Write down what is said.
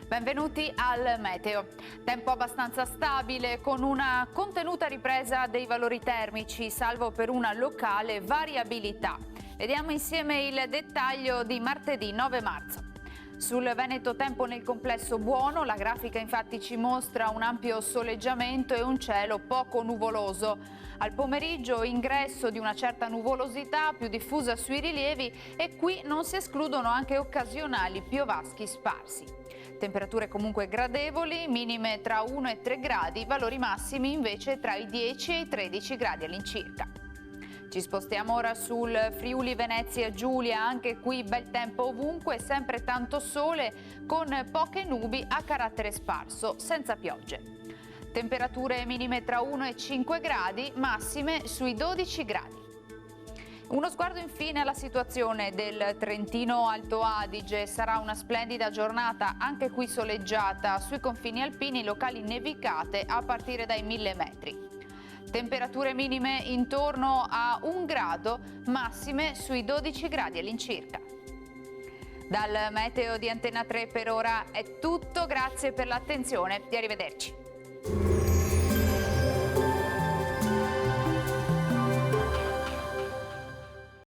Benvenuti al Meteo. Tempo abbastanza stabile con una contenuta ripresa dei valori termici, salvo per una locale variabilità. Vediamo insieme il dettaglio di martedì 9 marzo. Sul Veneto tempo nel complesso buono, la grafica infatti ci mostra un ampio soleggiamento e un cielo poco nuvoloso. Al pomeriggio ingresso di una certa nuvolosità più diffusa sui rilievi e qui non si escludono anche occasionali piovaschi sparsi. Temperature comunque gradevoli, minime tra 1 e 3 gradi, valori massimi invece tra i 10 e i 13 gradi all'incirca. Ci spostiamo ora sul Friuli Venezia Giulia, anche qui bel tempo ovunque, sempre tanto sole con poche nubi a carattere sparso, senza piogge. Temperature minime tra 1 e 5 gradi, massime sui 12 gradi. Uno sguardo infine alla situazione del Trentino Alto Adige. Sarà una splendida giornata, anche qui soleggiata, sui confini alpini locali nevicate a partire dai 1000 metri. Temperature minime intorno a 1 grado, massime sui 12 gradi all'incirca. Dal Meteo di Antena 3 per ora è tutto, grazie per l'attenzione e arrivederci.